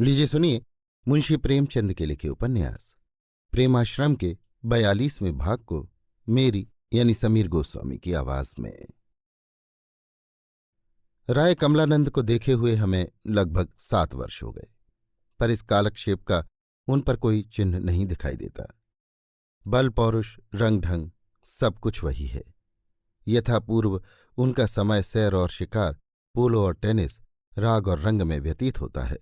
लीजिए सुनिए मुंशी प्रेमचंद के लिखे उपन्यास प्रेमाश्रम के 42वें भाग को मेरी यानी समीर गोस्वामी की आवाज में। राय कमलानंद को देखे हुए हमें लगभग 7 वर्ष हो गए, पर इस कालक्षेप का उन पर कोई चिन्ह नहीं दिखाई देता। बल पौरुष रंग ढंग सब कुछ वही है। यथापूर्व उनका समय सैर और शिकार, पोलो और टेनिस, राग और रंग में व्यतीत होता है।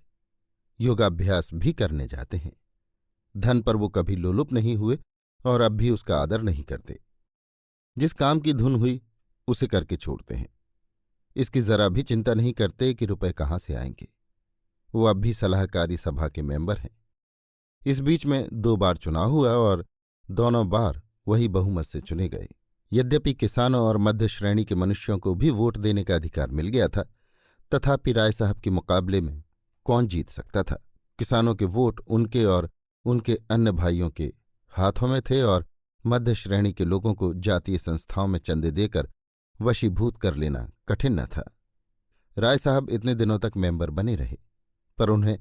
योगाभ्यास भी करने जाते हैं। धन पर वो कभी लोलुप नहीं हुए और अब भी उसका आदर नहीं करते। जिस काम की धुन हुई उसे करके छोड़ते हैं। इसकी जरा भी चिंता नहीं करते कि रुपए कहाँ से आएंगे। वो अब भी सलाहकारी सभा के मेंबर हैं। इस बीच में 2 बार चुनाव हुआ और दोनों बार वही बहुमत से चुने गए। यद्यपि किसानों और मध्य श्रेणी के मनुष्यों को भी वोट देने का अधिकार मिल गया था, तथापि राय साहब के मुकाबले में कौन जीत सकता था। किसानों के वोट उनके और उनके अन्य भाइयों के हाथों में थे और मध्य श्रेणी के लोगों को जातीय संस्थाओं में चंदे देकर वशीभूत कर लेना कठिन न था। राय साहब इतने दिनों तक मेंबर बने रहे, पर उन्हें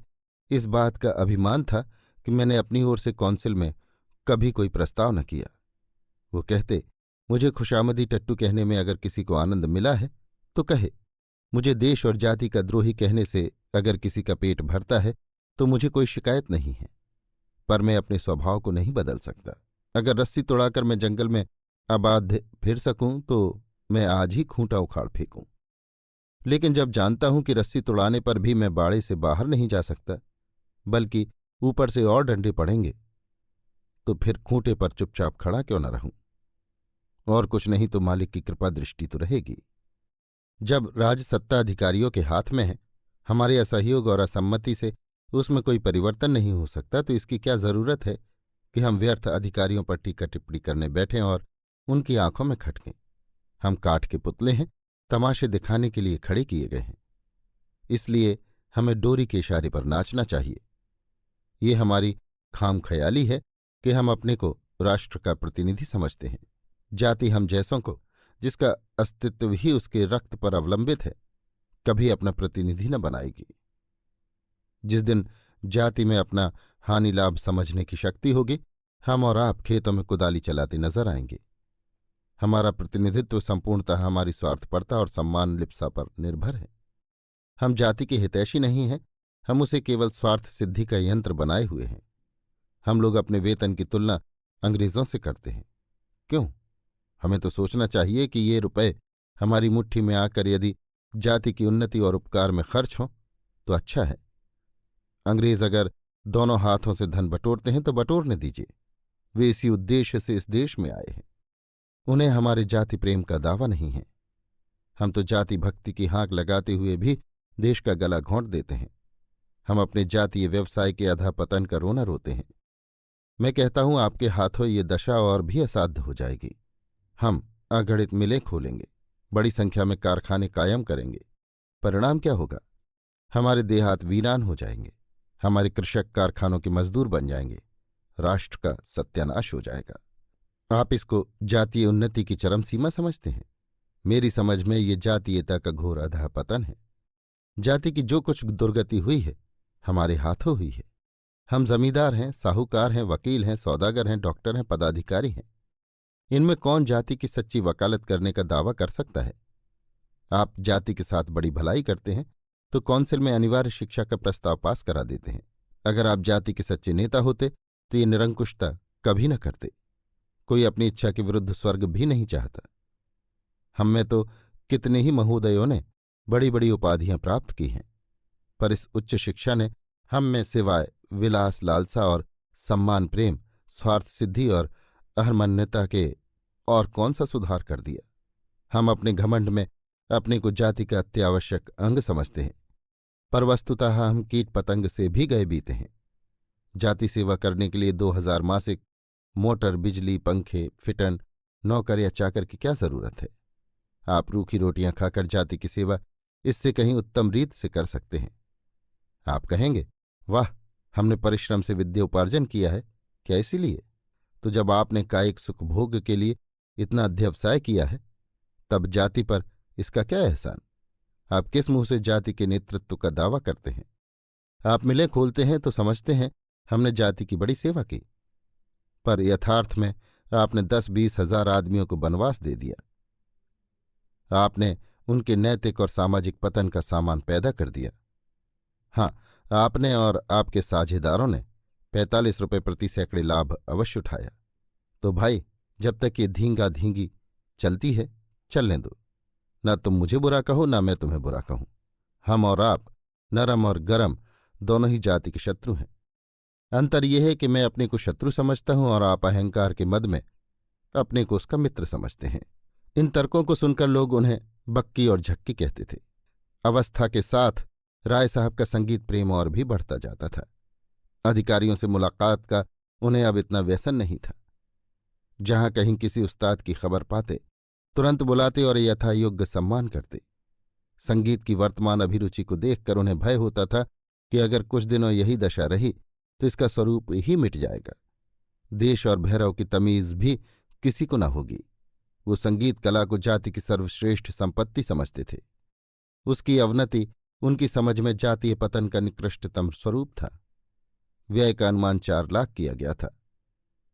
इस बात का अभिमान था कि मैंने अपनी ओर से कौंसिल में कभी कोई प्रस्ताव न किया। वो कहते, मुझे खुशामदी टट्टू कहने में अगर किसी को आनंद मिला है तो कहे। मुझे देश और जाति का द्रोही कहने से अगर किसी का पेट भरता है तो मुझे कोई शिकायत नहीं है, पर मैं अपने स्वभाव को नहीं बदल सकता। अगर रस्सी तोड़ाकर मैं जंगल में अबाध्य फिर सकूं तो मैं आज ही खूंटा उखाड़ फेंकूं। लेकिन जब जानता हूं कि रस्सी तोड़ाने पर भी मैं बाड़े से बाहर नहीं जा सकता, बल्कि ऊपर से और डंडे पड़ेंगे, तो फिर खूंटे पर चुपचाप खड़ा क्यों न रहूं। और कुछ नहीं तो मालिक की कृपा दृष्टि तो रहेगी। जब राजसत्ता अधिकारियों के हाथ में है, हमारे असहयोग और असम्मति से उसमें कोई परिवर्तन नहीं हो सकता, तो इसकी क्या जरूरत है कि हम व्यर्थ अधिकारियों पर टीका टिप्पणी करने बैठें और उनकी आंखों में खटकें। हम काठ के पुतले हैं, तमाशे दिखाने के लिए खड़े किए गए हैं। इसलिए हमें डोरी के इशारे पर नाचना चाहिए। ये हमारी खाम ख्याली है कि हम अपने को राष्ट्र का प्रतिनिधि समझते हैं। जाति हम जैसों को, जिसका अस्तित्व ही उसके रक्त पर अवलंबित है, कभी अपना प्रतिनिधि न बनाएगी। जिस दिन जाति में अपना हानि लाभ समझने की शक्ति होगी, हम और आप खेतों में कुदाली चलाते नजर आएंगे। हमारा प्रतिनिधित्व संपूर्णतः हमारी स्वार्थपरता और सम्मान लिप्सा पर निर्भर है। हम जाति के हितैषी नहीं हैं, हम उसे केवल स्वार्थ सिद्धि का यंत्र बनाए हुए हैं। हम लोग अपने वेतन की तुलना अंग्रेजों से करते हैं। क्यों? हमें तो सोचना चाहिए कि ये रुपए हमारी मुट्ठी में आकर यदि जाति की उन्नति और उपकार में खर्च हों तो अच्छा है। अंग्रेज अगर दोनों हाथों से धन बटोरते हैं तो बटोरने दीजिए। वे इसी उद्देश्य से इस देश में आए हैं। उन्हें हमारे जाति प्रेम का दावा नहीं है। हम तो जाति भक्ति की हाँक लगाते हुए भी देश का गला घोंट देते हैं। हम अपने जातीय व्यवसाय के अधःपतन का रोना रोते हैं। मैं कहता हूं आपके हाथों ये दशा और भी असाध्य हो जाएगी। हम अगणित मिलें खोलेंगे, बड़ी संख्या में कारखाने कायम करेंगे। परिणाम क्या होगा? हमारे देहात वीरान हो जाएंगे, हमारे कृषक कारखानों के मजदूर बन जाएंगे, राष्ट्र का सत्यानाश हो जाएगा। आप इसको जातीय उन्नति की चरम सीमा समझते हैं? मेरी समझ में ये जातीयता का घोर अधःपतन है। जाति की जो कुछ दुर्गति हुई है, हमारे हाथों हुई है। हम जमींदार हैं, साहूकार हैं, वकील हैं, सौदागर हैं, डॉक्टर हैं, पदाधिकारी हैं। इनमें कौन जाति की सच्ची वकालत करने का दावा कर सकता है? आप जाति के साथ बड़ी भलाई करते हैं तो कौंसिल में अनिवार्य शिक्षा का प्रस्ताव पास करा देते हैं। अगर आप जाति के सच्चे नेता होते तो ये निरंकुशता कभी न करते। कोई अपनी इच्छा के विरुद्ध स्वर्ग भी नहीं चाहता। हम में तो कितने ही महोदयों ने बड़ी बड़ी उपाधियां प्राप्त की हैं, पर इस उच्च शिक्षा ने हम में सिवाय विलास लालसा और सम्मान प्रेम, स्वार्थ सिद्धि और अहर्मन्यता के और कौन सा सुधार कर दिया। हम अपने घमंड में अपने को जाति का अत्यावश्यक अंग समझते हैं, पर वस्तुतः हम कीट पतंग से भी गए बीते हैं। जाति सेवा करने के लिए 2000 मासिक, मोटर, बिजली, पंखे, फिटन, नौकर या चाकर की क्या जरूरत है? आप रूखी रोटियां खाकर जाति की सेवा इससे कहीं उत्तम रीत से कर सकते हैं। आप कहेंगे, वाह, हमने परिश्रम से विद्या उपार्जन किया है। क्या इसीलिए? तो जब आपने कायिक सुखभोग के लिए इतना अध्यवसाय किया है, तब जाति पर इसका क्या एहसान? आप किस मुंह से जाति के नेतृत्व का दावा करते हैं? आप मिले खोलते हैं तो समझते हैं हमने जाति की बड़ी सेवा की, पर यथार्थ में आपने 10-20 हजार आदमियों को बनवास दे दिया। आपने उनके नैतिक और सामाजिक पतन का सामान पैदा कर दिया। हाँ, आपने और आपके साझेदारों ने 45 रुपये प्रति सैकड़े लाभ अवश्य उठाया। तो भाई, जब तक ये धींगा धींगी चलती है, चलने दो। न तुम मुझे बुरा कहो, न मैं तुम्हें बुरा कहूं। हम और आप, नरम और गरम, दोनों ही जाति के शत्रु हैं। अंतर यह है कि मैं अपने को शत्रु समझता हूं और आप अहंकार के मद में अपने को उसका मित्र समझते हैं। इन तर्कों को सुनकर लोग उन्हें बक्की और झक्की कहते थे। अवस्था के साथ राय साहब का संगीत प्रेम और भी बढ़ता जाता था। अधिकारियों से मुलाकात का उन्हें अब इतना व्यसन नहीं था। जहां कहीं किसी उस्ताद की खबर पाते, तुरंत बुलाते और यथायोग्य सम्मान करते। संगीत की वर्तमान अभिरुचि को देखकर उन्हें भय होता था कि अगर कुछ दिनों यही दशा रही तो इसका स्वरूप ही मिट जाएगा। देश और भैरव की तमीज भी किसी को न होगी। वो संगीत कला को जाति की सर्वश्रेष्ठ संपत्ति समझते थे। उसकी अवनति उनकी समझ में जातीय पतन का निकृष्टतम स्वरूप था। व्यय का अनुमान 4 लाख किया गया था।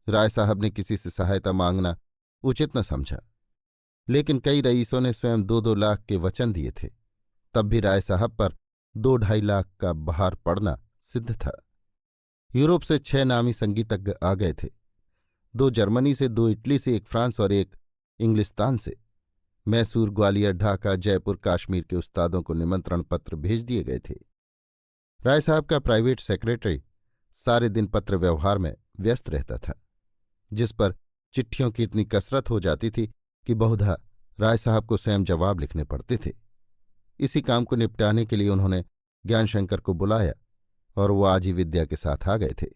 राय साहब ने किसी से सहायता मांगना उचित न समझा, लेकिन कई रईसों ने स्वयं 2-2 लाख के वचन दिए थे। तब भी राय साहब पर 2-2.5 लाख का बहार पड़ना सिद्ध था। यूरोप से 6 नामी संगीतज्ञ आ गए थे। 2 जर्मनी से, 2 इटली से, 1 फ्रांस और 1 इंग्लिस्तान से। मैसूर, ग्वालियर, ढाका, जयपुर, कश्मीर के उस्तादों को निमंत्रण पत्र भेज दिए गए थे। राय साहब का प्राइवेट सेक्रेटरी सारे दिन पत्र व्यवहार में व्यस्त रहता था, जिस पर चिट्ठियों की इतनी कसरत हो जाती थी कि बहुधा राय साहब को स्वयं जवाब लिखने पड़ते थे। इसी काम को निपटाने के लिए उन्होंने ज्ञानशंकर को बुलाया और वो आज ही विद्या के साथ आ गए थे।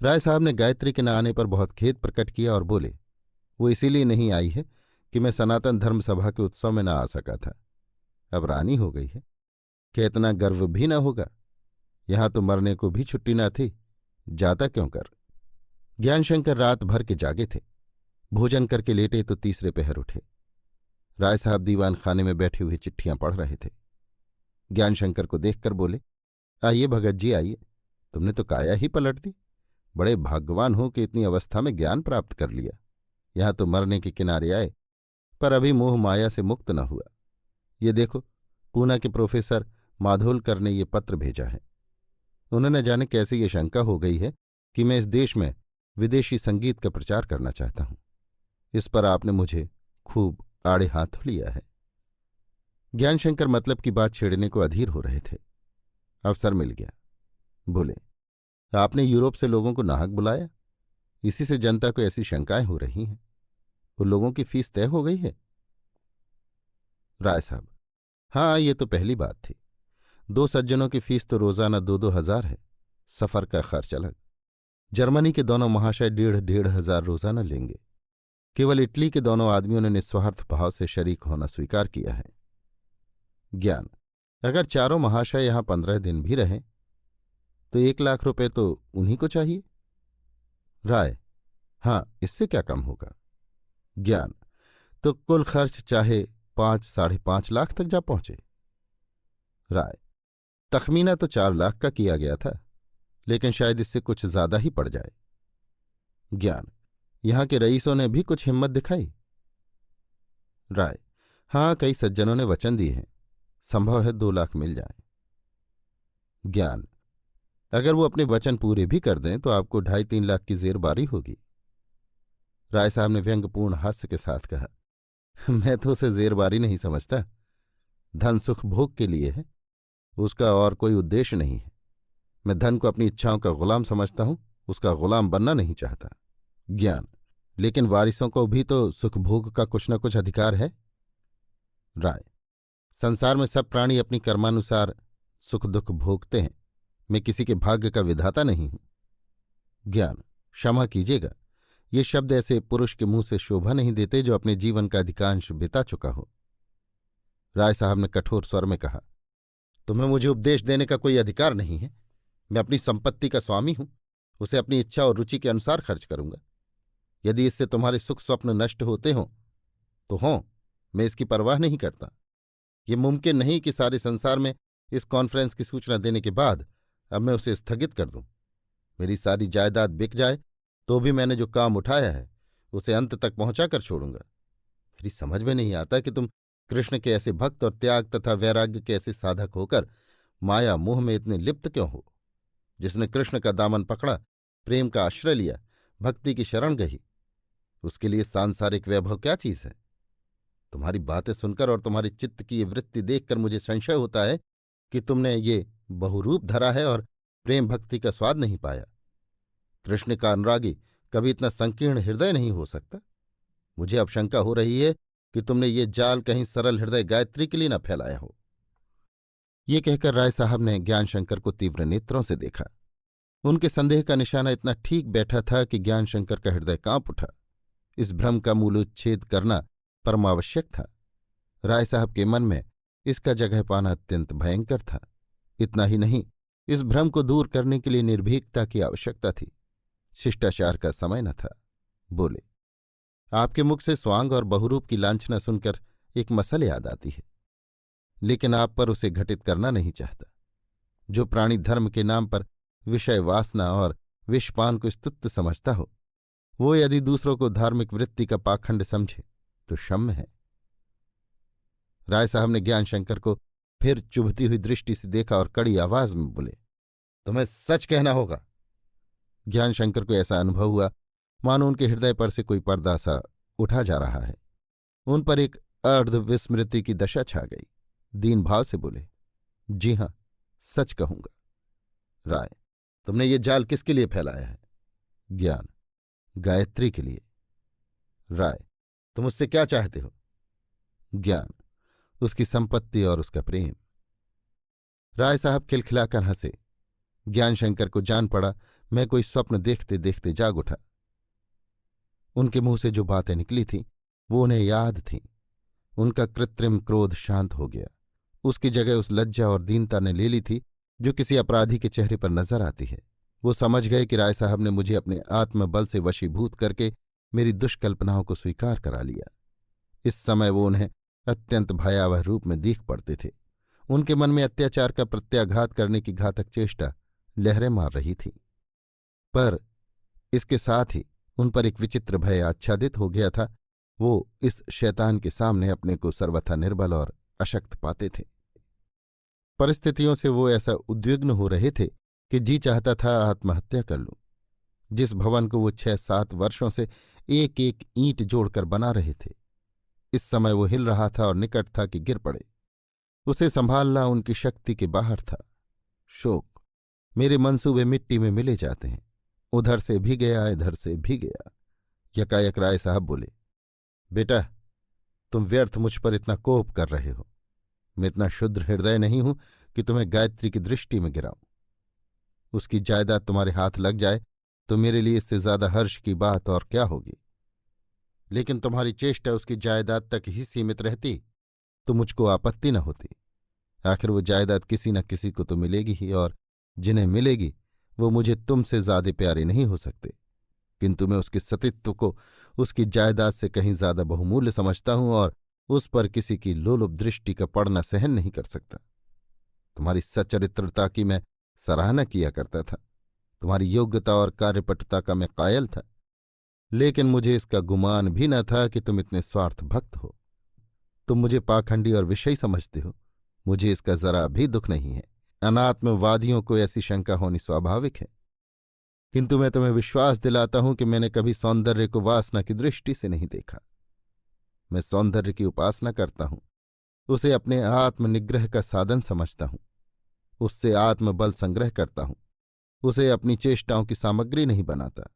राय साहब ने गायत्री के न आने पर बहुत खेद प्रकट किया और बोले, वो इसीलिए नहीं आई है कि मैं सनातन धर्म सभा के उत्सव में न आ सका था। अब रानी हो गई है, क्या इतना गर्व भी न होगा? यहां तो मरने को भी छुट्टी न थी, जाता क्यों कर? ज्ञानशंकर रात भर के जागे थे। भोजन करके लेटे तो तीसरे पहर उठे। राय साहब दीवान खाने में बैठे हुए चिट्ठियां पढ़ रहे थे। ज्ञानशंकर को देखकर बोले, आइए भगत जी आइए, तुमने तो काया ही पलट दी। बड़े भाग्यवान हो कि इतनी अवस्था में ज्ञान प्राप्त कर लिया। यहां तो मरने के किनारे आए, पर अभी मोह माया से मुक्त न हुआ। ये देखो, पूना के प्रोफेसर माधोलकर ने ये पत्र भेजा है। उन्हें न जाने कैसे ये शंका हो गई है कि मैं इस देश में विदेशी संगीत का प्रचार करना चाहता हूं। इस पर आपने मुझे खूब आड़े हाथ लिया है। ज्ञानशंकर मतलब की बात छेड़ने को अधीर हो रहे थे। अवसर मिल गया। बोले, आपने यूरोप से लोगों को नाहक बुलाया, इसी से जनता को ऐसी शंकाएं हो रही हैं। वो लोगों की फीस तय हो गई है? राय साहब, हाँ, ये तो पहली बात थी। 2 सज्जनों की फीस तो रोजाना 2-2 हजार है। सफर का खर्च अलग। जर्मनी के दोनों महाशय 1,500 हजार रोजाना लेंगे। केवल इटली के दोनों आदमियों ने निस्वार्थ भाव से शरीक होना स्वीकार किया है। ज्ञान, अगर चारों महाशय यहां 15 दिन भी रहें तो 1 लाख रुपए तो उन्हीं को चाहिए। राय, हाँ, इससे क्या कम होगा? ज्ञान, तो कुल खर्च चाहे 5-5.5 लाख तक जा पहुंचे। राय, तखमीना तो 4 लाख का किया गया था, लेकिन शायद इससे कुछ ज्यादा ही पड़ जाए। ज्ञान, यहां के रईसों ने भी कुछ हिम्मत दिखाई। राय, हाँ, कई सज्जनों ने वचन दिए हैं, संभव है 2 लाख मिल जाए। ज्ञान, अगर वो अपने वचन पूरे भी कर दें तो आपको 2.5-3 लाख की जेरबारी होगी। राय साहब ने व्यंग्यपूर्ण हास्य के साथ कहा, मैं तो उसे जेरबारी नहीं समझता। धन सुख भोग के लिए है, उसका और कोई उद्देश्य नहीं है। मैं धन को अपनी इच्छाओं का गुलाम समझता हूं, उसका गुलाम बनना नहीं चाहता। ज्ञान, लेकिन वारिसों को भी तो सुख भोग का कुछ न कुछ अधिकार है। राय, संसार में सब प्राणी अपनी कर्मानुसार सुख दुख भोगते हैं। मैं किसी के भाग्य का विधाता नहीं हूं। ज्ञान, क्षमा कीजिएगा, ये शब्द ऐसे पुरुष के मुंह से शोभा नहीं देते जो अपने जीवन का अधिकांश बिता चुका हो। राय साहब ने कठोर स्वर में कहा, तुम्हें मुझे उपदेश देने का कोई अधिकार नहीं है। मैं अपनी संपत्ति का स्वामी हूं, उसे अपनी इच्छा और रुचि के अनुसार खर्च करूंगा। यदि इससे तुम्हारे सुख स्वप्न नष्ट होते हों तो हों, मैं इसकी परवाह नहीं करता। ये मुमकिन नहीं कि सारे संसार में इस कॉन्फ्रेंस की सूचना देने के बाद अब मैं उसे स्थगित कर दूं? मेरी सारी जायदाद बिक जाए तो भी मैंने जो काम उठाया है उसे अंत तक पहुंचा कर छोड़ूंगा। मेरी समझ में नहीं आता कि तुम कृष्ण के ऐसे भक्त और त्याग तथा वैराग्य के ऐसे साधक होकर माया मोह में इतने लिप्त क्यों हो? जिसने कृष्ण का दामन पकड़ा, प्रेम का आश्रय लिया, भक्ति की शरण गही, उसके लिए सांसारिक वैभव क्या चीज है? तुम्हारी बातें सुनकर और तुम्हारी चित्त की ये वृत्ति देखकर मुझे संशय होता है कि तुमने ये बहुरूप धरा है और प्रेम भक्ति का स्वाद नहीं पाया। कृष्ण का अनुरागी कभी इतना संकीर्ण हृदय नहीं हो सकता। मुझे अब शंका हो रही है कि तुमने ये जाल कहीं सरल हृदय गायत्री के लिए न फैलाया हो। ये कहकर राय साहब ने ज्ञानशंकर को तीव्र नेत्रों से देखा। उनके संदेह का निशाना इतना ठीक बैठा था कि ज्ञानशंकर का हृदय कांप उठा। इस भ्रम का मूलोच्छेद करना परमावश्यक था। राय साहब के मन में इसका जगह पाना अत्यंत भयंकर था। इतना ही नहीं, इस भ्रम को दूर करने के लिए निर्भीकता की आवश्यकता थी। शिष्टाचार का समय न था। बोले, आपके मुख से स्वांग और बहुरूप की लांछना सुनकर एक मसल याद आती है, लेकिन आप पर उसे घटित करना नहीं चाहता। जो प्राणी धर्म के नाम पर विषय वासना और विषपान को स्तुत्य समझता हो, वो यदि दूसरों को धार्मिक वृत्ति का पाखंड समझे तो क्षम्य है। राय साहब ने ज्ञानशंकर को फिर चुभती हुई दृष्टि से देखा और कड़ी आवाज में बोले, तुम्हें सच कहना होगा। ज्ञानशंकर को ऐसा अनुभव हुआ मानो उनके हृदय पर से कोई पर्दा सा उठा जा रहा है। उन पर एक अर्ध विस्मृति की दशा छा गई। दीन भाव से बोले, जी हां, सच कहूंगा। राय, तुमने ये जाल किसके लिए फैलाया है? ज्ञान, गायत्री के लिए। राय, तुम उससे क्या चाहते हो? ज्ञान, उसकी संपत्ति और उसका प्रेम। राय साहब खिलखिलाकर हंसे। ज्ञानशंकर को जान पड़ा मैं कोई स्वप्न देखते देखते जाग उठा। उनके मुंह से जो बातें निकली थीं वो उन्हें याद थीं। उनका कृत्रिम क्रोध शांत हो गया। उसकी जगह उस लज्जा और दीनता ने ले ली थी जो किसी अपराधी के चेहरे पर नजर आती है। वो समझ गए कि राय साहब ने मुझे अपने आत्मबल से वशीभूत करके मेरी दुष्कल्पनाओं को स्वीकार करा लिया। इस समय वो उन्हें अत्यंत भयावह रूप में दीख पड़ते थे। उनके मन में अत्याचार का प्रत्याघात करने की घातक चेष्टा लहरें मार रही थी। पर इसके साथ ही उन पर एक विचित्र भय आच्छादित हो गया था। वो इस शैतान के सामने अपने को सर्वथा निर्बल और अशक्त पाते थे। परिस्थितियों से वो ऐसा उद्विग्न हो रहे थे कि जी चाहता था आत्महत्या कर लूं। जिस भवन को वो 6-7 वर्षों से एक एक ईंट जोड़कर बना रहे थे, इस समय वो हिल रहा था और निकट था कि गिर पड़े। उसे संभालना उनकी शक्ति के बाहर था। शोक, मेरे मंसूबे मिट्टी में मिले जाते हैं। उधर से भी गया, इधर से भी गया। यकायक राय साहब बोले, बेटा, तुम व्यर्थ मुझ पर इतना कोप कर रहे हो। मैं इतना शुद्र हृदय नहीं हूं कि तुम्हें गायत्री की दृष्टि में गिराऊं। उसकी जायदाद तुम्हारे हाथ लग जाए तो मेरे लिए इससे ज्यादा हर्ष की बात और क्या होगी। लेकिन तुम्हारी चेष्टा उसकी जायदाद तक ही सीमित रहती तो मुझको आपत्ति न होती। आखिर वो जायदाद किसी न किसी को तो मिलेगी ही, और जिन्हें मिलेगी वो मुझे तुमसे ज्यादा प्यारे नहीं हो सकते। किंतु मैं उसके सतीत्व को उसकी जायदाद से कहीं ज्यादा बहुमूल्य समझता हूं और उस पर किसी की लोलुप दृष्टि का पड़ना सहन नहीं कर सकता। तुम्हारी सच्चरित्रता की मैं सराहना किया करता था। तुम्हारी योग्यता और कार्यपटुता का मैं कायल था। लेकिन मुझे इसका गुमान भी न था कि तुम इतने स्वार्थ भक्त हो। तुम मुझे पाखंडी और विषयी समझते हो। मुझे इसका जरा भी दुख नहीं है। अनात्मवादियों को ऐसी शंका होनी स्वाभाविक है। किंतु मैं तुम्हें विश्वास दिलाता हूं कि मैंने कभी सौंदर्य को वासना की दृष्टि से नहीं देखा। मैं सौंदर्य की उपासना करता हूं, उसे अपने आत्मनिग्रह का साधन समझता हूं, उससे आत्मबल संग्रह करता हूं, उसे अपनी चेष्टाओं की सामग्री नहीं बनाता।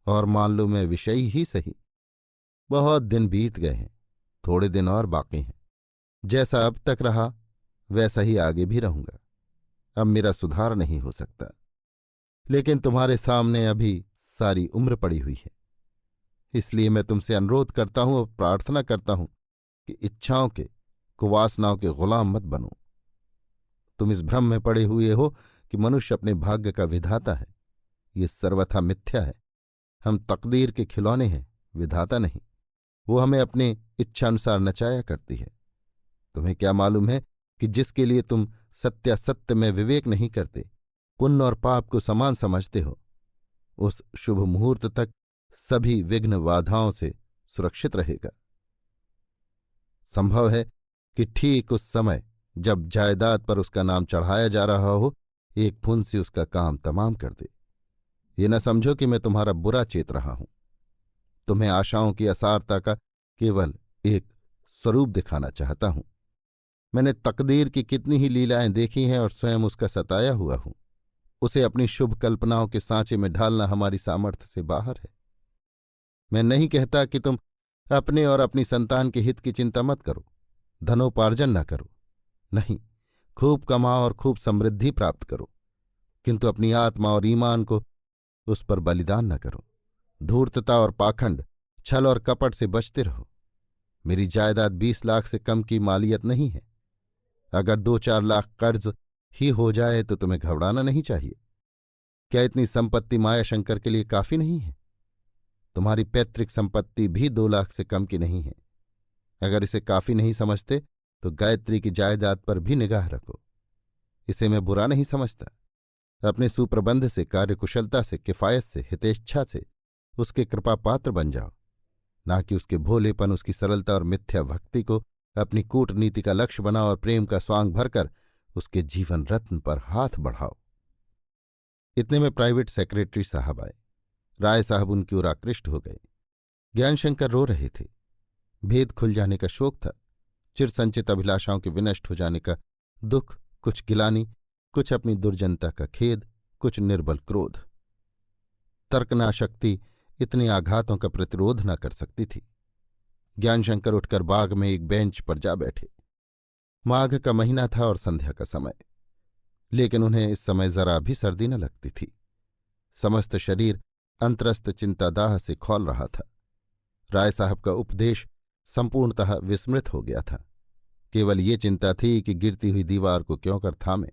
और मान लो मैं विषयी ही सही। बहुत दिन बीत गए हैं, थोड़े दिन और बाकी हैं। जैसा अब तक रहा वैसा ही आगे भी रहूंगा। अब मेरा सुधार नहीं हो सकता। लेकिन तुम्हारे सामने अभी सारी उम्र पड़ी हुई है। इसलिए मैं तुमसे अनुरोध करता हूं और प्रार्थना करता हूं कि इच्छाओं के, कुवासनाओं के गुलाम मत बनो। तुम इस भ्रम में पड़े हुए हो कि मनुष्य अपने भाग्य का विधाता है। ये सर्वथा मिथ्या है। हम तकदीर के खिलौने हैं, विधाता नहीं। वो हमें अपने इच्छानुसार नचाया करती है। तुम्हें क्या मालूम है कि जिसके लिए तुम सत्यासत्य में विवेक नहीं करते, पुण्य और पाप को समान समझते हो, उस शुभ मुहूर्त तक सभी विघ्न बाधाओं से सुरक्षित रहेगा। संभव है कि ठीक उस समय जब जायदाद पर उसका नाम चढ़ाया जा रहा हो, एक फुंसी उसका काम तमाम कर दे। ये न समझो कि मैं तुम्हारा बुरा चेत रहा हूं। तुम्हें आशाओं की असारता का केवल एक स्वरूप दिखाना चाहता हूं। मैंने तकदीर की कितनी ही लीलाएं देखी हैं और स्वयं उसका सताया हुआ हूं। उसे अपनी शुभ कल्पनाओं के सांचे में ढालना हमारी सामर्थ्य से बाहर है। मैं नहीं कहता कि तुम अपने और अपनी संतान के हित की चिंता मत करो, धनोपार्जन न करो। नहीं, खूब कमाओ और खूब समृद्धि प्राप्त करो, किंतु अपनी आत्मा और ईमान को उस पर बलिदान न करो। धूर्तता और पाखंड, छल और कपट से बचते रहो। मेरी जायदाद 20 लाख से कम की मालियत नहीं है। अगर 2-4 लाख कर्ज ही हो जाए तो तुम्हें घबराना नहीं चाहिए। क्या इतनी संपत्ति मायाशंकर के लिए काफी नहीं है? तुम्हारी पैतृक संपत्ति भी 2 लाख से कम की नहीं है। अगर इसे काफी नहीं समझते तो गायत्री की जायदाद पर भी निगाह रखो। इसे मैं बुरा नहीं समझता। अपने सुप्रबंध से, कार्यकुशलता से, किफायत से, हितेच्छा से उसके कृपा पात्र बन जाओ, ना कि उसके भोलेपन, उसकी सरलता और मिथ्या भक्ति को अपनी कूटनीति का लक्ष्य बनाओ और प्रेम का स्वांग भरकर उसके जीवन रत्न पर हाथ बढ़ाओ। इतने में प्राइवेट सेक्रेटरी साहब आए। राय साहब उनकी ओर आकृष्ट हो गए। ज्ञानशंकर रो रहे थे। भेद खुल जाने का शोक था। चिरसंचित अभिलाषाओं के विनष्ट हो जाने का दुख, कुछ गिलानी, कुछ अपनी दुर्जनता का खेद, कुछ निर्बल क्रोध। तर्कनाशक्ति इतने आघातों का प्रतिरोध न कर सकती थी। ज्ञानशंकर उठकर बाग में एक बेंच पर जा बैठे। माघ का महीना था और संध्या का समय, लेकिन उन्हें इस समय जरा भी सर्दी न लगती थी। समस्त शरीर अंतरस्थ चिंतादाह से खौल रहा था। राय साहब का उपदेश संपूर्णतः विस्मृत हो गया था। केवल ये चिंता थी कि गिरती हुई दीवार को क्यों कर थामें,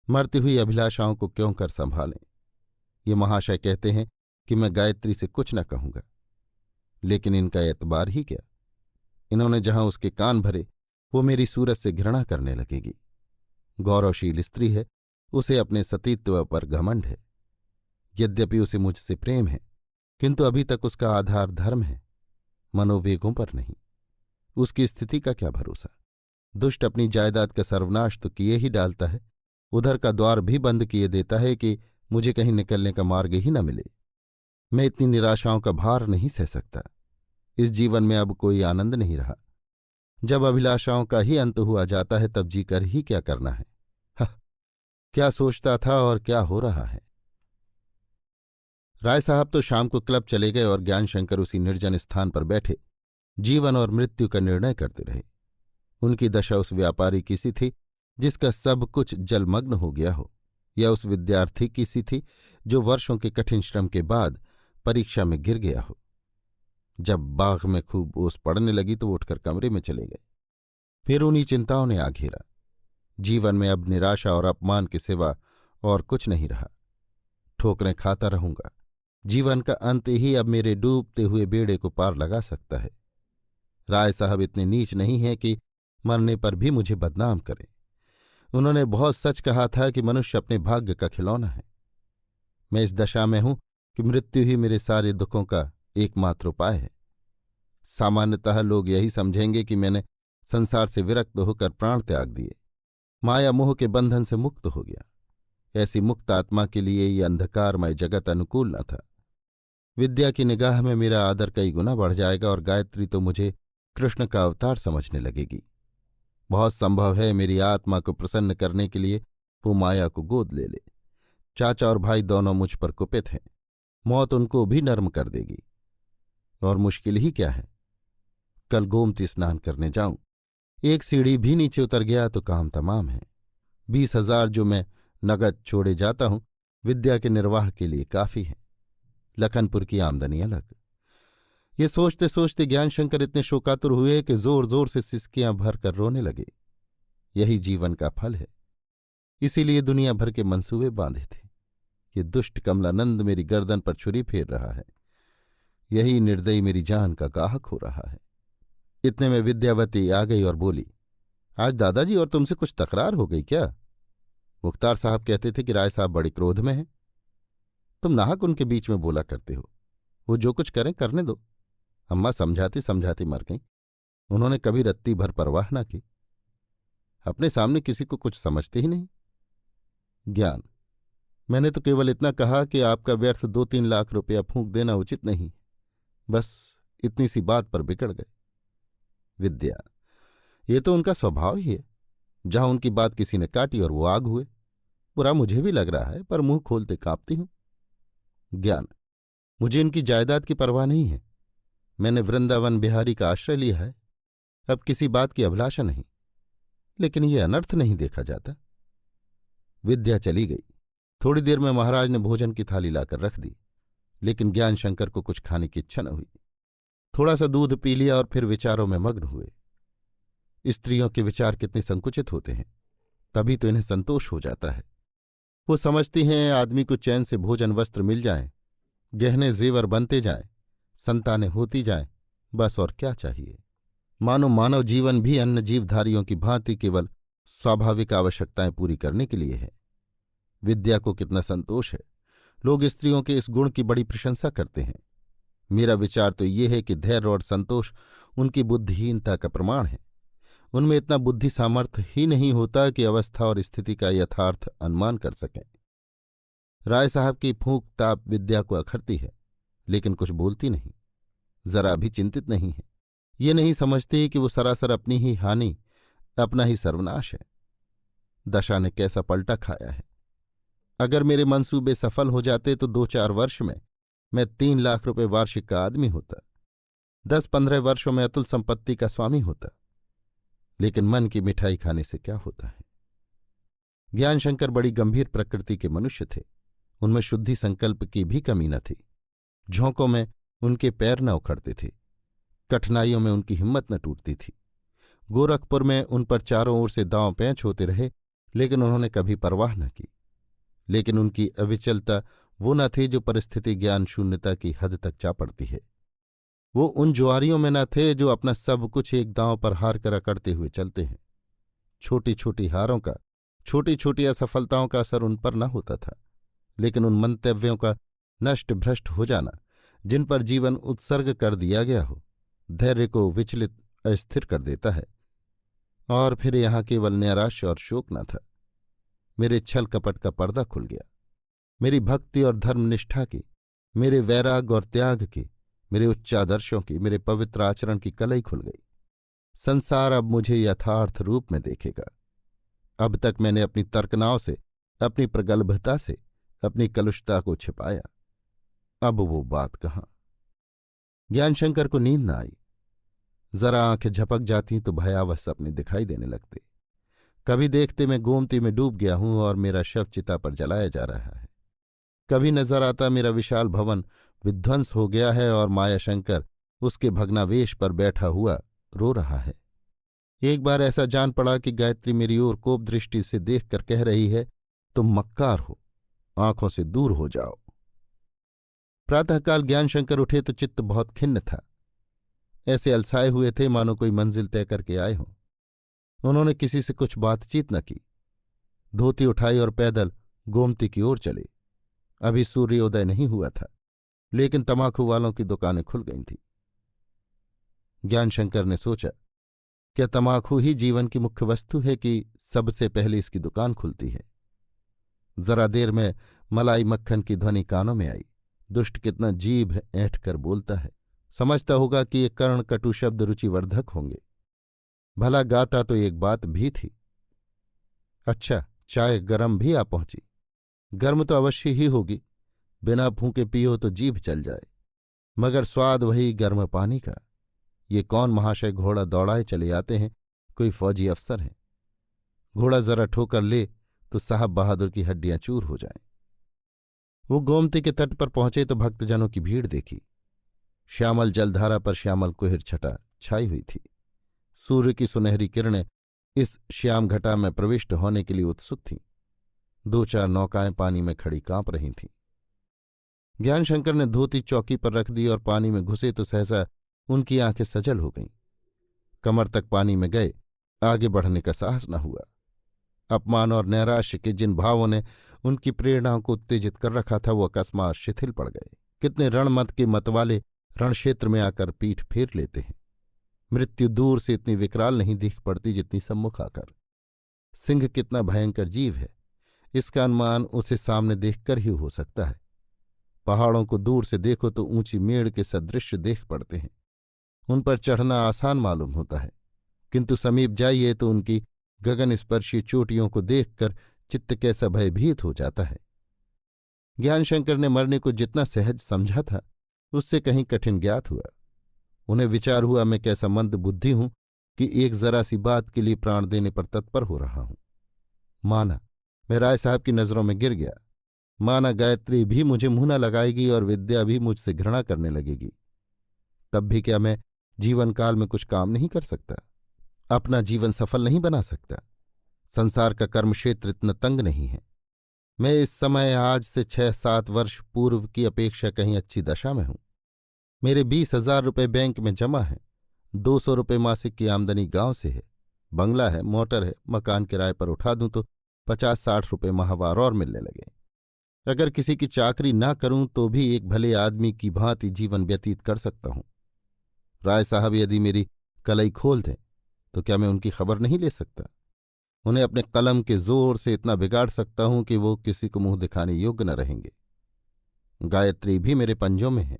मरती हुई अभिलाषाओं को क्यों कर संभालें। ये महाशय कहते हैं कि मैं गायत्री से कुछ न कहूंगा, लेकिन इनका एतबार ही क्या। इन्होंने जहां उसके कान भरे वो मेरी सूरत से घृणा करने लगेगी। गौरवशील स्त्री है, उसे अपने सतीत्व पर घमंड है। यद्यपि उसे मुझसे प्रेम है, किंतु अभी तक उसका आधार धर्म है, मनोवेगों पर नहीं। उसकी स्थिति का क्या भरोसा। दुष्ट अपनी जायदाद का सर्वनाश तो किए ही डालता है, उधर का द्वार भी बंद किए देता है कि मुझे कहीं निकलने का मार्ग ही न मिले। मैं इतनी निराशाओं का भार नहीं सह सकता। इस जीवन में अब कोई आनंद नहीं रहा। जब अभिलाषाओं का ही अंत हुआ जाता है तब जीकर ही क्या करना है। क्या सोचता था और क्या हो रहा है। राय साहब तो शाम को क्लब चले गए और ज्ञानशंकर उसी निर्जन स्थान पर बैठे जीवन और मृत्यु का निर्णय करते रहे। उनकी दशा उस व्यापारी की सी थी जिसका सब कुछ जलमग्न हो गया हो, या उस विद्यार्थी की सी थी जो वर्षों के कठिन श्रम के बाद परीक्षा में गिर गया हो। जब बाग में खूब ओस पड़ने लगी तो वो उठकर कमरे में चले गए। फिर उन्हीं चिंताओं ने आ घेरा। जीवन में अब निराशा और अपमान के सिवा और कुछ नहीं रहा। ठोकरें खाता रहूंगा। जीवन का अंत ही अब मेरे डूबते हुए बेड़े को पार लगा सकता है। राय साहब इतने नीच नहीं हैं कि मरने पर भी मुझे बदनाम करें। उन्होंने बहुत सच कहा था कि मनुष्य अपने भाग्य का खिलौना है। मैं इस दशा में हूं कि मृत्यु ही मेरे सारे दुखों का एकमात्र उपाय है। सामान्यतः लोग यही समझेंगे कि मैंने संसार से विरक्त होकर प्राण त्याग दिए, माया मोह के बंधन से मुक्त हो गया। ऐसी मुक्त आत्मा के लिए ये अंधकारमय जगत अनुकूल न था। विद्या की निगाह में मेरा आदर कई गुना बढ़ जाएगा और गायत्री तो मुझे कृष्ण का अवतार समझने लगेगी। बहुत संभव है मेरी आत्मा को प्रसन्न करने के लिए वो माया को गोद ले ले। चाचा और भाई दोनों मुझ पर कुपित हैं। मौत उनको भी नर्म कर देगी। और मुश्किल ही क्या है। कल गोमती स्नान करने जाऊं, एक सीढ़ी भी नीचे उतर गया तो काम तमाम है। 20,000 जो मैं नगद छोड़े जाता हूं विद्या के निर्वाह के लिए काफी है। लखनपुर की आमदनी अलग। ये सोचते सोचते ज्ञानशंकर इतने शोकातुर हुए कि जोर जोर से सिसकियां भरकर रोने लगे। यही जीवन का फल है। इसीलिए दुनिया भर के मंसूबे बांधे थे। ये दुष्ट कमलानंद मेरी गर्दन पर छुरी फेर रहा है। यही निर्दयी मेरी जान का गाहक हो रहा है। इतने में विद्यावती आ गई और बोली, आज दादाजी और तुमसे कुछ तकरार हो गई क्या? मुख्तार साहब कहते थे कि राय साहब बड़े क्रोध में हैं। तुम नाहक उनके बीच में बोला करते हो। वो जो कुछ करें करने दो। अम्मा समझाती समझाती मर गईं। उन्होंने कभी रत्ती भर परवाह न की। अपने सामने किसी को कुछ समझते ही नहीं। ज्ञान, मैंने तो केवल इतना कहा कि आपका व्यर्थ 2-3 लाख रुपया फूंक देना उचित नहीं। बस इतनी सी बात पर बिगड़ गए। विद्या, ये तो उनका स्वभाव ही है। जहां उनकी बात किसी ने काटी और वो आग हुए। बुरा मुझे भी लग रहा है, पर मुंह खोलते कांपती हूं। ज्ञान, मुझे इनकी जायदाद की परवाह नहीं है। मैंने वृंदावन बिहारी का आश्रय लिया है। अब किसी बात की अभिलाषा नहीं, लेकिन ये अनर्थ नहीं देखा जाता। विद्या चली गई। थोड़ी देर में महाराज ने भोजन की थाली लाकर रख दी, लेकिन ज्ञान शंकर को कुछ खाने की इच्छा न हुई। थोड़ा सा दूध पी लिया और फिर विचारों में मग्न हुए। स्त्रियों के विचार कितने संकुचित होते हैं, तभी तो इन्हें संतोष हो जाता है। वो समझती हैं आदमी को चैन से भोजन वस्त्र मिल जाएं, गहने जेवर बनते जाएं, संतानें होती जाएं, बस और क्या चाहिए। मानो मानव जीवन भी अन्य जीवधारियों की भांति केवल स्वाभाविक आवश्यकताएं पूरी करने के लिए है। विद्या को कितना संतोष है। लोग स्त्रियों के इस गुण की बड़ी प्रशंसा करते हैं। मेरा विचार तो ये है कि धैर्य और संतोष उनकी बुद्धिहीनता का प्रमाण है। उनमें इतना बुद्धि सामर्थ्य ही नहीं होता कि अवस्था और स्थिति का यथार्थ अनुमान कर सकें। राय साहब की फूंक ताप विद्या को अखरती है, लेकिन कुछ बोलती नहीं। जरा भी चिंतित नहीं है। ये नहीं समझती कि वो सरासर अपनी ही हानि, अपना ही सर्वनाश है। दशा ने कैसा पलटा खाया है। अगर मेरे मंसूबे सफल हो जाते तो 2-4 वर्ष में मैं 3 लाख रुपए वार्षिक का आदमी होता। 10-15 वर्षों में अतुल संपत्ति का स्वामी होता। लेकिन मन की मिठाई खाने से क्या होता है। ज्ञानशंकर बड़ी गंभीर प्रकृति के मनुष्य थे। उनमें शुद्धि संकल्प की भी कमी न थी। झोंकों में उनके पैर न उखड़ते थे। कठिनाइयों में उनकी हिम्मत न टूटती थी। गोरखपुर में उन पर चारों ओर से दांव पैंच होते रहे, लेकिन उन्होंने कभी परवाह न की। लेकिन उनकी अविचलता वो न थी जो परिस्थिति ज्ञान शून्यता की हद तक जा पड़ती है। वो उन जुआरियों में न थे जो अपना सब कुछ एक दांव पर हार कर अकड़ते हुए चलते हैं। छोटी छोटी हारों का, छोटी छोटी असफलताओं का असर उन पर न होता था, लेकिन उन मंतव्यों का नष्ट भ्रष्ट हो जाना जिन पर जीवन उत्सर्ग कर दिया गया हो, धैर्य को विचलित अस्थिर कर देता है। और फिर यहाँ केवल नैराश्य और शोक न था। मेरे छल कपट का पर्दा खुल गया। मेरी भक्ति और धर्मनिष्ठा की, मेरे वैराग और त्याग की, मेरे उच्चादर्शों की, मेरे पवित्र आचरण की कलई खुल गई। संसार अब मुझे यथार्थ रूप में देखेगा। अब तक मैंने अपनी तर्कनाव से, अपनी प्रगल्भता से अपनी कलुषता को छिपाया। अब वो बात कहाँ। ज्ञानशंकर को नींद न आई। जरा आंखें झपक जाती तो भयावह सपने दिखाई देने लगते। कभी देखते मैं गोमती में डूब गया हूं और मेरा शव चिता पर जलाया जा रहा है। कभी नजर आता मेरा विशाल भवन विध्वंस हो गया है और मायाशंकर उसके भग्नावेश पर बैठा हुआ रो रहा है। एक बार ऐसा जान पड़ा कि गायत्री मेरी ओर कोप दृष्टि से देखकर कह रही है, तुम मक्कार हो, आंखों से दूर हो जाओ। प्रातःकाल ज्ञानशंकर उठे तो चित्त बहुत खिन्न था। ऐसे अलसाए हुए थे मानो कोई मंजिल तय करके आए हों। उन्होंने किसी से कुछ बातचीत न की। धोती उठाई और पैदल गोमती की ओर चले। अभी सूर्योदय नहीं हुआ था, लेकिन तमाकू वालों की दुकानें खुल गई थीं। ज्ञानशंकर ने सोचा, क्या तमाकू ही जीवन की मुख्य वस्तु है कि सबसे पहले इसकी दुकान खुलती है। जरा देर में मलाई मक्खन की ध्वनि कानों में आई। दुष्ट कितना जीभ ऐंठ कर बोलता है। समझता होगा कि ये कर्ण कटु शब्द रुचिवर्धक होंगे। भला गाता तो एक बात भी थी। अच्छा, चाय गरम भी आ पहुंची। गर्म तो अवश्य ही होगी, बिना फूंके पियो तो जीभ चल जाए, मगर स्वाद वही गर्म पानी का। ये कौन महाशय घोड़ा दौड़ाए चले आते हैं, कोई फौजी अफसर हैं। घोड़ा जरा ठोकर ले तो साहब बहादुर की हड्डियां चूर हो जाएं। वो गोमती के तट पर पहुंचे तो भक्तजनों की भीड़ देखी। श्यामल जलधारा पर श्यामल कुहिर छटा छाई हुई थी। सूर्य की सुनहरी किरणें इस श्याम घटा में प्रविष्ट होने के लिए उत्सुक थीं। 2-4 नौकाएं पानी में खड़ी कांप रही थीं। ज्ञानशंकर ने धोती चौकी पर रख दी और पानी में घुसे तो सहसा उनकी आंखें सजल हो गईं। कमर तक पानी में गए, आगे बढ़ने का साहस न हुआ। अपमान और नैराश्य के जिन भावों ने उनकी प्रेरणाओं को उत्तेजित कर रखा था वो अकस्मात शिथिल पड़ गए। कितने रणमत के मतवाले रणक्षेत्र में आकर पीठ फेर लेते हैं। मृत्यु दूर से इतनी विकराल नहीं दिख पड़ती जितनी सम्मुख आकर। सिंह कितना भयंकर जीव है, इसका अनुमान उसे सामने देखकर ही हो सकता है। पहाड़ों को दूर से देखो तो ऊंची मेड़ के सदृश देख पड़ते हैं। उन पर चढ़ना आसान मालूम होता है, किंतु समीप जाइए तो उनकी गगन स्पर्शी चोटियों को देखकर चित्त कैसा भयभीत हो जाता है। ज्ञानशंकर ने मरने को जितना सहज समझा था उससे कहीं कठिन ज्ञात हुआ। उन्हें विचार हुआ, मैं कैसा मंद बुद्धि हूं कि एक जरा सी बात के लिए प्राण देने पर तत्पर हो रहा हूं। माना मैं राय साहब की नजरों में गिर गया, माना गायत्री भी मुझे मुंह न लगाएगी और विद्या भी मुझसे घृणा करने लगेगी, तब भी क्या मैं जीवन काल में कुछ काम नहीं कर सकता, अपना जीवन सफल नहीं बना सकता? संसार का कर्मक्षेत्र इतना तंग नहीं है। मैं इस समय आज से 6-7 वर्ष पूर्व की अपेक्षा कहीं अच्छी दशा में हूं। मेरे 20,000 रुपये बैंक में जमा है, 200 रुपये मासिक की आमदनी गांव से है, बंगला है, मोटर है, मकान किराए पर उठा दूं तो 50-60 रुपये माहवार और मिलने लगे। अगर किसी की चाकरी ना करूं तो भी एक भले आदमी की भांति जीवन व्यतीत कर सकता हूं। राय साहब यदि मेरी कलई खोल दें तो क्या मैं उनकी खबर नहीं ले सकता? उन्हें अपने कलम के जोर से इतना बिगाड़ सकता हूं कि वो किसी को मुंह दिखाने योग्य न रहेंगे। गायत्री भी मेरे पंजों में है।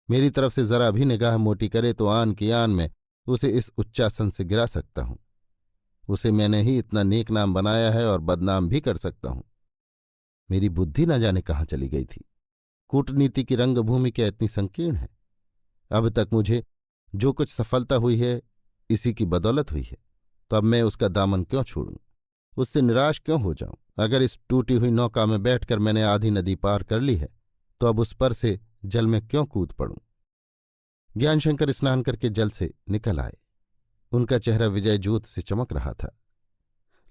मेरी तरफ से जरा भी निगाह मोटी करे तो आन की आन में उसे इस उच्चासन से गिरा सकता हूं। उसे मैंने ही इतना नेक नाम बनाया है और बदनाम भी कर सकता हूं। मेरी बुद्धि न जाने कहाँ चली गई थी। कूटनीति की रंगभूमि क्या इतनी संकीर्ण है? अब तक मुझे जो कुछ सफलता हुई है इसी की बदौलत हुई है, तो अब मैं उसका दामन क्यों छोड़ूं, उससे निराश क्यों हो जाऊं? अगर इस टूटी हुई नौका में बैठकर मैंने आधी नदी पार कर ली है तो अब उस पर से जल में क्यों कूद पड़ूं? ज्ञानशंकर स्नान करके जल से निकल आए। उनका चेहरा विजय ज्योत से चमक रहा था।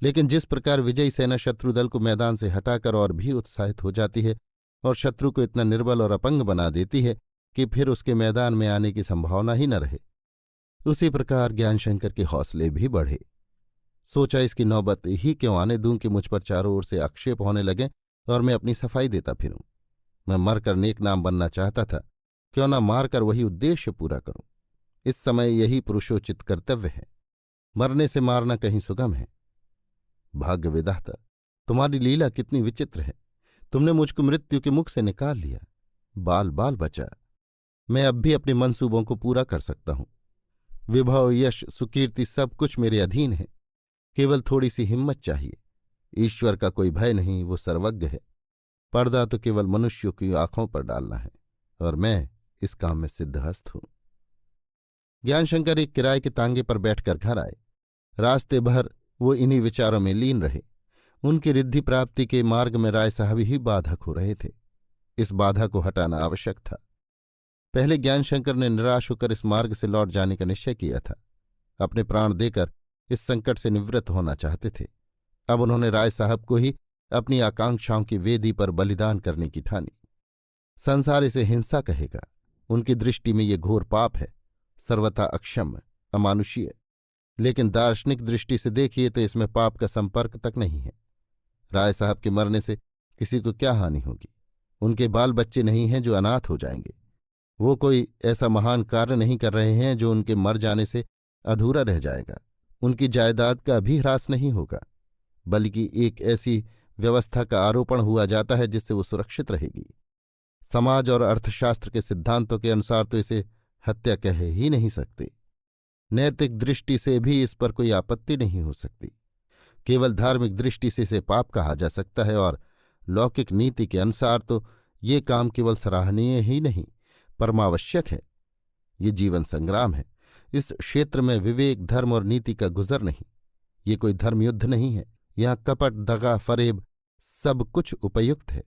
लेकिन जिस प्रकार विजयी सेना शत्रु दल को मैदान से हटाकर और भी उत्साहित हो जाती है और शत्रु को इतना निर्बल और अपंग बना देती है कि फिर उसके मैदान में आने की संभावना ही न रहे, उसी प्रकार ज्ञानशंकर के हौसले भी बढ़े। सोचा इसकी नौबत ही क्यों आने दूं कि मुझ पर चारों ओर से आक्षेप होने लगे और मैं अपनी सफाई देता फिरूं। मैं मरकर नेक नाम बनना चाहता था, क्यों न मारकर वही उद्देश्य पूरा करूं। इस समय यही पुरुषोचित कर्तव्य है। मरने से मारना कहीं सुगम है। भाग्य विधाता, तुम्हारी लीला कितनी विचित्र है। तुमने मुझको मृत्यु के मुख से निकाल लिया, बाल बाल बचा। मैं अब भी अपने मंसूबों को पूरा कर सकता हूं। विभव, यश, सुकीर्ति सब कुछ मेरे अधीन है। केवल थोड़ी सी हिम्मत चाहिए। ईश्वर का कोई भय नहीं, वो सर्वज्ञ है। पर्दा तो केवल मनुष्यों की आंखों पर डालना है और मैं इस काम में सिद्धहस्त हूं। ज्ञानशंकर एक किराए के तांगे पर बैठकर घर आए। रास्ते भर वो इन्हीं विचारों में लीन रहे। उनकी रिद्धि प्राप्ति के मार्ग में राय साहब ही बाधक हो रहे थे। इस बाधा को हटाना आवश्यक था। पहले ज्ञानशंकर ने निराश होकर इस मार्ग से लौट जाने का निश्चय किया था। अपने प्राण देकर इस संकट से निवृत्त होना चाहते थे। अब उन्होंने राय साहब को ही अपनी आकांक्षाओं की वेदी पर बलिदान करने की ठानी। संसार इसे हिंसा कहेगा। उनकी दृष्टि में ये घोर पाप है, सर्वथा अक्षम्य, अमानुषीय। लेकिन दार्शनिक दृष्टि से देखिए तो इसमें पाप का संपर्क तक नहीं है। राय साहब के मरने से किसी को क्या हानि होगी? उनके बाल बच्चे नहीं हैं जो अनाथ हो जाएंगे। वो कोई ऐसा महान कार्य नहीं कर रहे हैं जो उनके मर जाने से अधूरा रह जाएगा। उनकी जायदाद का भी ह्रास नहीं होगा, बल्कि एक ऐसी व्यवस्था का आरोपण हुआ जाता है जिससे वो सुरक्षित रहेगी। समाज और अर्थशास्त्र के सिद्धांतों के अनुसार तो इसे हत्या कह ही नहीं सकते। नैतिक दृष्टि से भी इस पर कोई आपत्ति नहीं हो सकती। केवल धार्मिक दृष्टि से इसे पाप कहा जा सकता है और लौकिक नीति के अनुसार तो ये काम केवल सराहनीय ही नहीं, परमावश्यक है। ये जीवन संग्राम है। इस क्षेत्र में विवेक, धर्म और नीति का गुजर नहीं। ये कोई धर्मयुद्ध नहीं है। यहाँ कपट, दगा, फरेब सब कुछ उपयुक्त है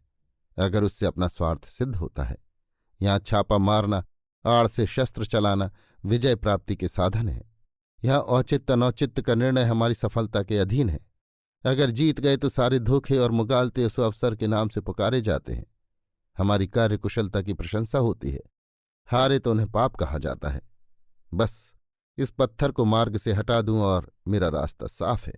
अगर उससे अपना स्वार्थ सिद्ध होता है। यहाँ छापा मारना, आड़ से शस्त्र चलाना विजय प्राप्ति के साधन है। यहाँ औचित्य अनौचित्य का निर्णय हमारी सफलता के अधीन है। अगर जीत गए तो सारे धोखे और मुगालते उस अवसर के नाम से पुकारे जाते हैं। हमारी कार्यकुशलता की प्रशंसा होती है। हारे तो उन्हें पाप कहा जाता है। बस इस पत्थर को मार्ग से हटा दूं और मेरा रास्ता साफ है।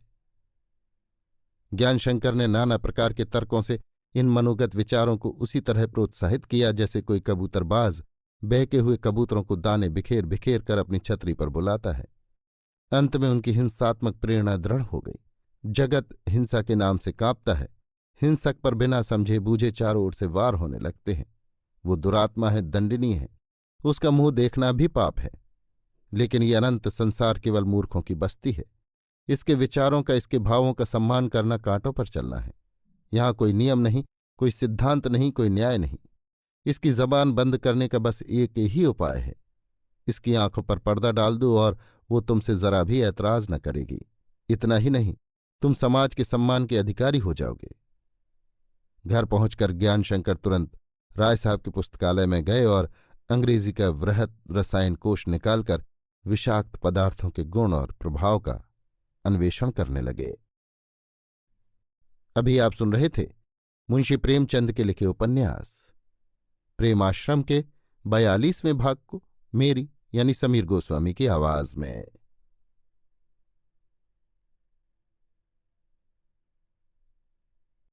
ज्ञानशंकर ने नाना प्रकार के तर्कों से इन मनोगत विचारों को उसी तरह प्रोत्साहित किया जैसे कोई कबूतरबाज बहके हुए कबूतरों को दाने बिखेर बिखेर कर अपनी छतरी पर बुलाता है। अंत में उनकी हिंसात्मक प्रेरणा दृढ़ हो गई। जगत हिंसा के नाम से कांपता है। हिंसक पर बिना समझे बूझे चारों ओर से वार होने लगते हैं। वो दुरात्मा है, दंडनीय है, उसका मुंह देखना भी पाप है। लेकिन ये अनंत संसार केवल मूर्खों की बस्ती है। इसके विचारों का, इसके भावों का सम्मान करना कांटों पर चलना है। यहाँ कोई नियम नहीं, कोई सिद्धांत नहीं, कोई न्याय नहीं। इसकी जबान बंद करने का बस एक ही उपाय है। इसकी आंखों पर पर्दा डाल दो और वो तुमसे जरा भी ऐतराज न करेगी। इतना ही नहीं, तुम समाज के सम्मान के अधिकारी हो जाओगे। घर पहुंचकर ज्ञानशंकर तुरंत राय साहब के पुस्तकालय में गए और अंग्रेजी का वृहत रसायन कोश निकालकर विषाक्त पदार्थों के गुण और प्रभाव का अन्वेषण करने लगे। अभी आप सुन रहे थे मुंशी प्रेमचंद के लिखे उपन्यास प्रेमाश्रम के 42वें भाग को मेरी यानी समीर गोस्वामी की आवाज में।